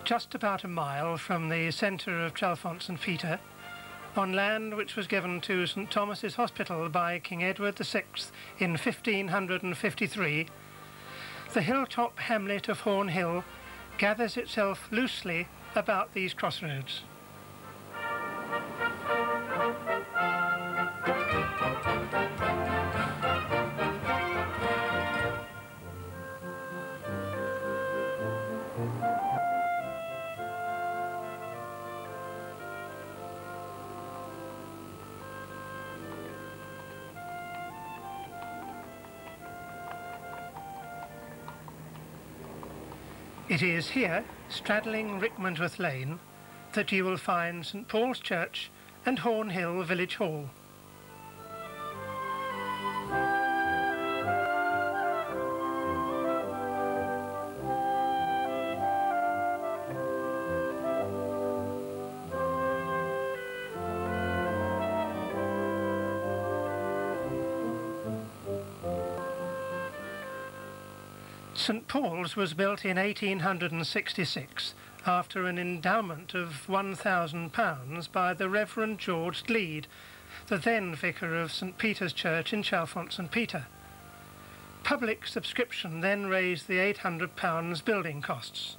just about a mile from the centre of Chalfont St Peter, on land which was given to St Thomas's Hospital by King Edward VI in 1553, the hilltop hamlet of Horn Hill gathers itself loosely about these crossroads. It is here, straddling Rickmansworth Lane, that you will find St Paul's Church and Horn Hill Village Hall. St Paul's was built in 1866 after an endowment of £1,000 by the Reverend George Gleed, the then vicar of St Peter's Church in Chalfont St Peter. Public subscription then raised the £800 building costs.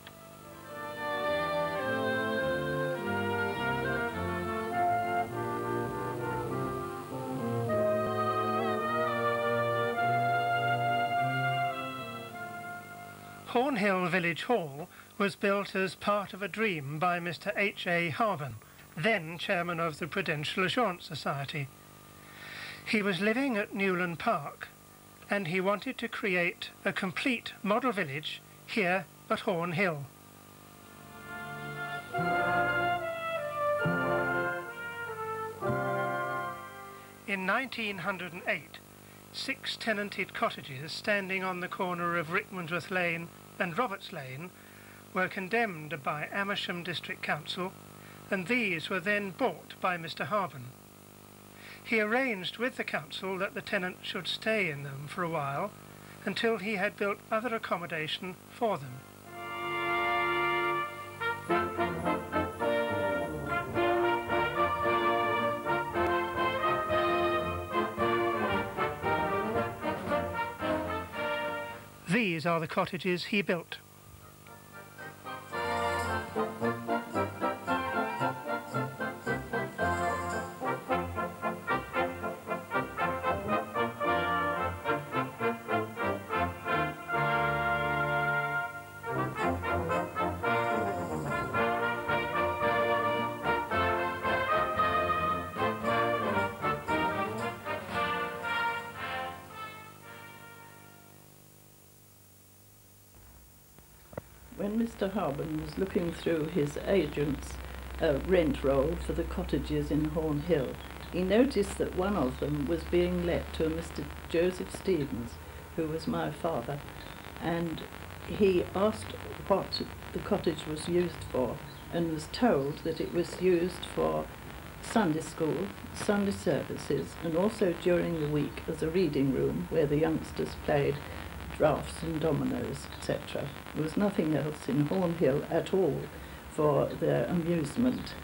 Horn Hill Village Hall was built as part of a dream by Mr H.A. Harben, then chairman of the Prudential Assurance Society. He was living at Newland Park, and he wanted to create a complete model village here at Horn Hill. In 1908, 6 tenanted cottages standing on the corner of Rickmansworth Lane and Roberts Lane were condemned by Amersham District Council, and these were then bought by Mr Harben. He arranged with the council that the tenant should stay in them for a while until he had built other accommodation for them. These are the cottages he built. When Mr Harben was looking through his agent's rent roll for the cottages in Horn Hill, he noticed that one of them was being let to a Mr Joseph Stevens, who was my father, and he asked what the cottage was used for, and was told that it was used for Sunday school, Sunday services, and also during the week as a reading room where the youngsters played draughts and dominoes, etc. There was nothing else in Horn Hill at all for their amusement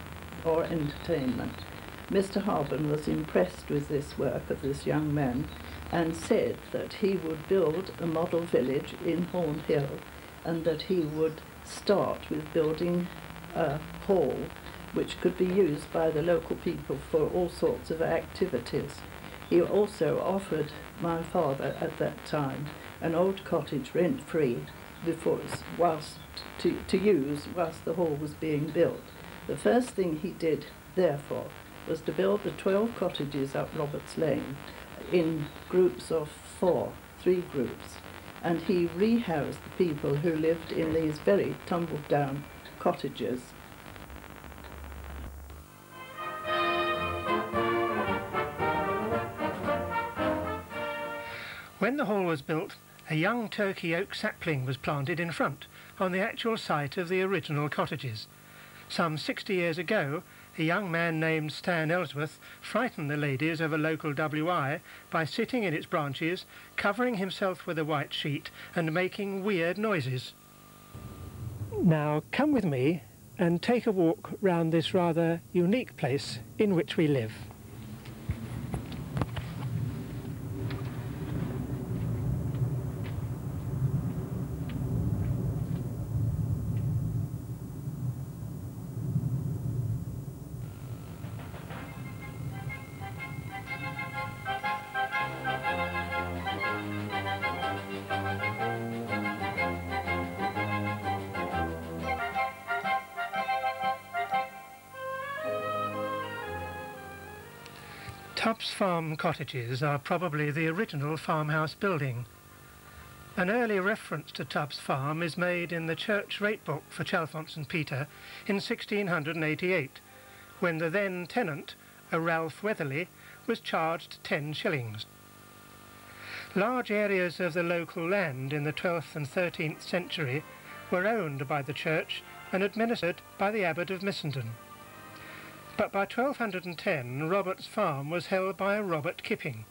or entertainment. Mr Harben was impressed with this work of this young man and said that he would build a model village in Horn Hill, and that he would start with building a hall which could be used by the local people for all sorts of activities. He also offered my father at that time an old cottage rent-free to use whilst the hall was being built. The first thing he did, therefore, was to build the 12 cottages up Roberts Lane in groups of 3 groups, and he rehoused the people who lived in these very tumbled-down cottages. When the hall was built, a young turkey oak sapling was planted in front, on the actual site of the original cottages. Some 60 years ago, a young man named Stan Ellsworth frightened the ladies of a local WI by sitting in its branches, covering himself with a white sheet and making weird noises. Now come with me and take a walk round this rather unique place in which we live. Tubbs Farm cottages are probably the original farmhouse building. An early reference to Tubbs Farm is made in the church rate book for Chalfont St Peter in 1688, when the then tenant, a Ralph Weatherly, was charged 10 shillings. Large areas of the local land in the 12th and 13th century were owned by the church and administered by the Abbot of Missenden. But by 1210 Robert's Farm was held by a Robert Kipping,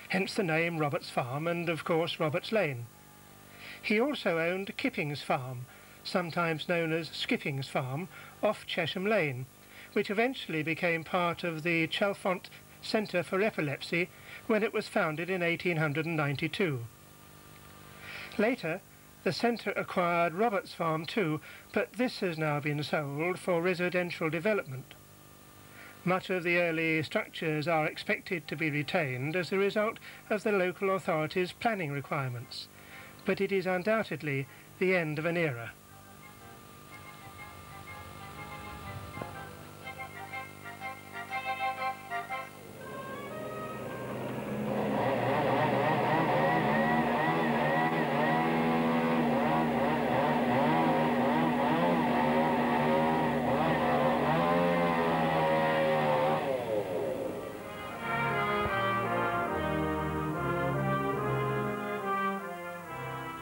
hence the name Robert's Farm and of course Robert's Lane. He also owned Kipping's Farm, sometimes known as Skipping's Farm, off Chesham Lane, which eventually became part of the Chalfont Centre for Epilepsy when it was founded in 1892. Later, the centre acquired Robert's Farm too, but this has now been sold for residential development. Much of the early structures are expected to be retained as a result of the local authorities' planning requirements, but it is undoubtedly the end of an era.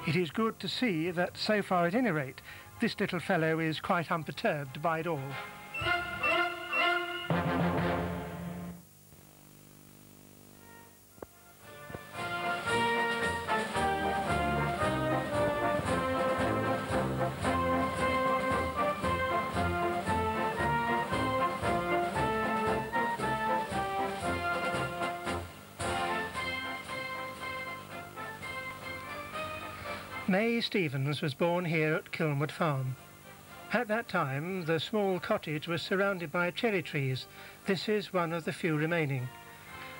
It is good to see that, so far at any rate, this little fellow is quite unperturbed by it all. May Stevens was born here at Kilnwood Farm. At that time, the small cottage was surrounded by cherry trees. This is one of the few remaining.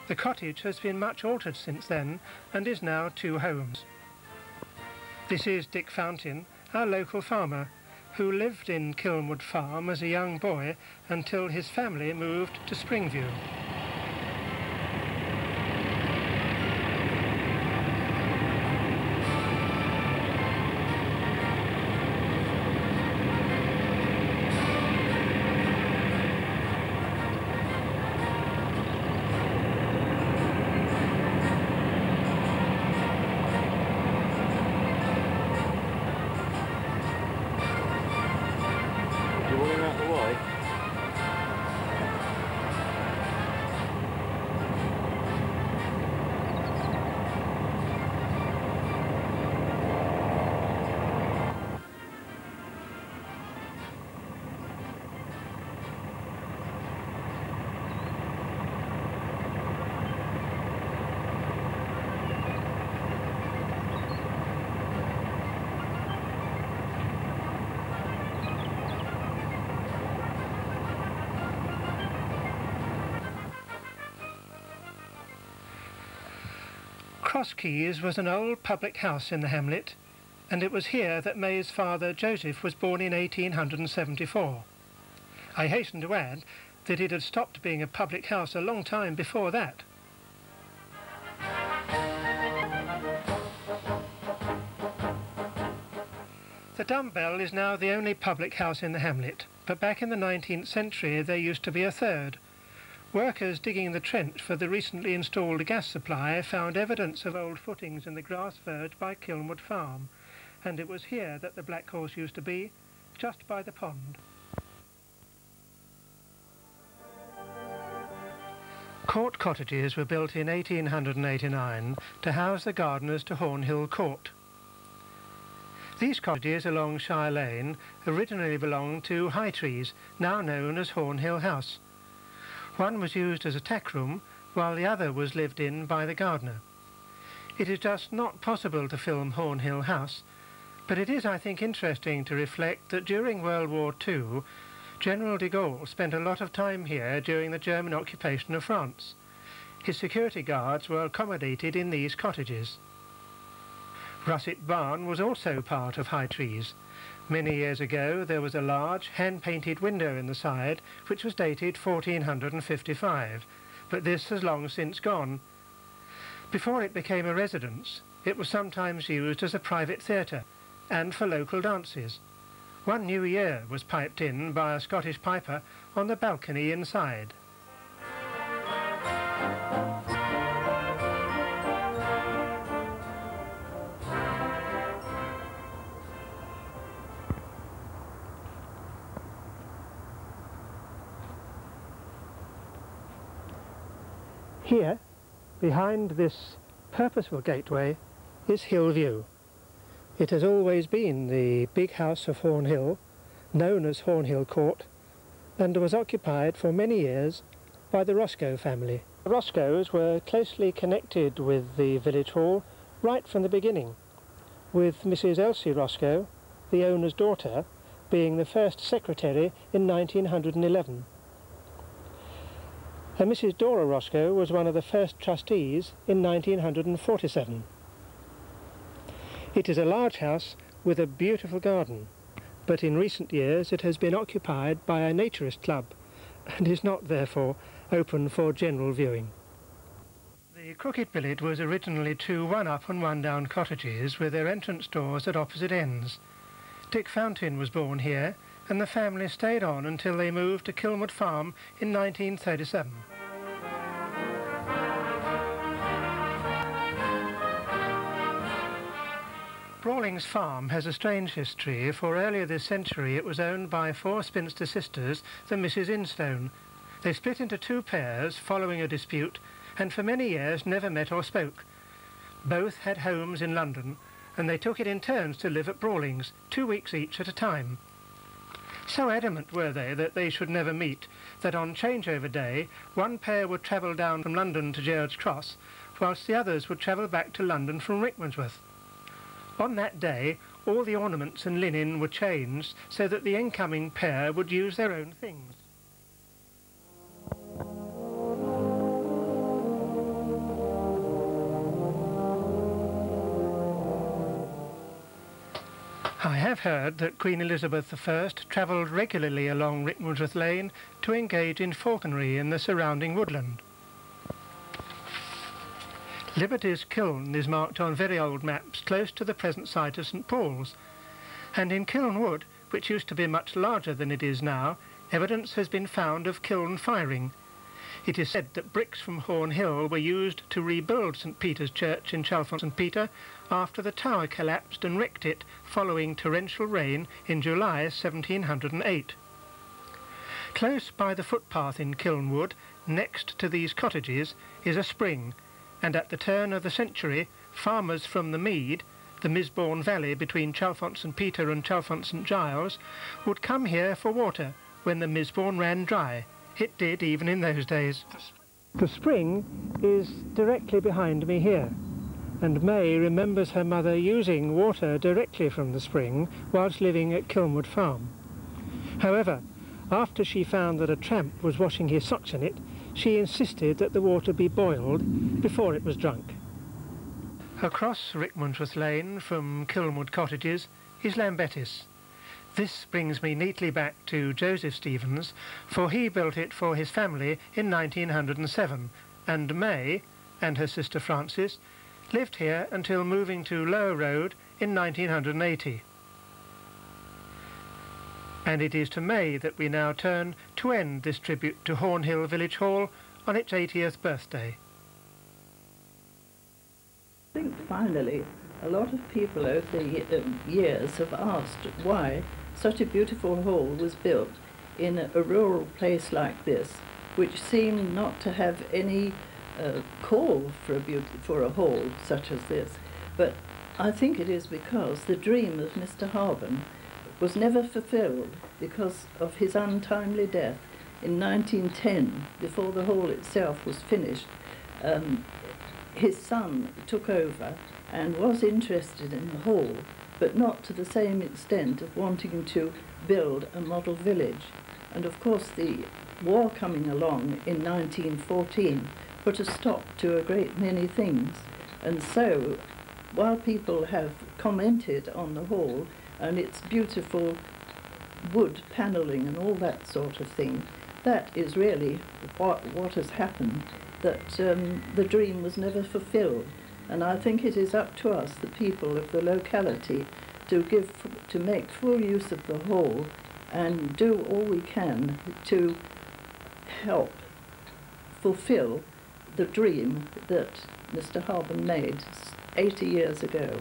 The cottage has been much altered since then and is now 2 homes. This is Dick Fountain, our local farmer, who lived in Kilnwood Farm as a young boy until his family moved to Springview. Crosskeys was an old public house in the hamlet, and it was here that May's father Joseph was born in 1874. I hasten to add that it had stopped being a public house a long time before that. The Dumbbell is now the only public house in the hamlet, but back in the 19th century there used to be a third. Workers digging the trench for the recently installed gas supply found evidence of old footings in the grass verge by Kilnwood Farm, and it was here that the Black Horse used to be, just by the pond. Court cottages were built in 1889 to house the gardeners to Hornhill Court. These cottages along Shire Lane originally belonged to High Trees, now known as Hornhill House. One was used as a tack room, while the other was lived in by the gardener. It is just not possible to film Hornhill House, but it is, I think, interesting to reflect that during World War II, General de Gaulle spent a lot of time here during the German occupation of France. His security guards were accommodated in these cottages. Russet Barn was also part of High Trees. Many years ago there was a large hand-painted window in the side which was dated 1455, but this has long since gone. Before it became a residence, it was sometimes used as a private theatre and for local dances. One New Year was piped in by a Scottish piper on the balcony inside. Here, behind this purposeful gateway, is Hill View. It has always been the big house of Hornhill, known as Hornhill Court, and was occupied for many years by the Roscoe family. The Roscoes were closely connected with the village hall right from the beginning, with Mrs. Elsie Roscoe, the owner's daughter, being the first secretary in 1911. And Mrs. Dora Roscoe was one of the first trustees in 1947. It is a large house with a beautiful garden, but in recent years it has been occupied by a naturist club and is not therefore open for general viewing. The Crooked Billet was originally two one-up and one-down cottages with their entrance doors at opposite ends. Dick Fountain was born here, and the family stayed on until they moved to Kilnwood Farm in 1937. Brawlings farm has a strange history, for earlier this century it was owned by four spinster sisters, the Mrs. Instone. They split into two pairs following a dispute, and for many years never met or spoke. Both had homes in London, and they took it in turns to live at Brawlings, 2 weeks each at a time. So adamant were they that they should never meet, that on changeover day one pair would travel down from London to Gerrard's Cross, whilst the others would travel back to London from Rickmansworth. On that day all the ornaments and linen were changed so that the incoming pair would use their own things. I have heard that Queen Elizabeth I travelled regularly along Rickmansworth Lane to engage in falconry in the surrounding woodland. Liberty's Kiln is marked on very old maps close to the present site of St Paul's, and in Kiln Wood, which used to be much larger than it is now, evidence has been found of kiln firing. It is said that bricks from Hornhill were used to rebuild St Peter's Church in Chalfont St Peter after the tower collapsed and wrecked it following torrential rain in July 1708. Close by the footpath in Kiln Wood, next to these cottages, is a spring, and at the turn of the century farmers from the Mead, the Misbourne Valley between Chalfont St Peter and Chalfont St Giles, would come here for water when the Misbourne ran dry. It did even in those days. The spring is directly behind me here, and May remembers her mother using water directly from the spring whilst living at Kilnwood Farm. However, after she found that a tramp was washing his socks in it, she insisted that the water be boiled before it was drunk. Across Rickmansworth Lane from Kilnwood Cottages is Lambettis. This brings me neatly back to Joseph Stevens, for he built it for his family in 1907, and May, and her sister Frances, lived here until moving to Lower Road in 1980. And it is to May that we now turn to end this tribute to Hornhill Village Hall on its 80th birthday. I think finally a lot of people over the years have asked why such a beautiful hall was built in a rural place like this, which seemed not to have any call for a hall such as this. But I think it is because the dream of Mr. Harben was never fulfilled because of his untimely death in 1910, before the hall itself was finished. His son took over and was interested in the hall, but not to the same extent of wanting to build a model village. And of course the war coming along in 1914 put a stop to a great many things. And so, while people have commented on the hall and its beautiful wood panelling and all that sort of thing, that is really what has happened, that the dream was never fulfilled. And I think it is up to us, the people of the locality, to make full use of the hall and do all we can to help fulfill the dream that Mr. Harben made 80 years ago.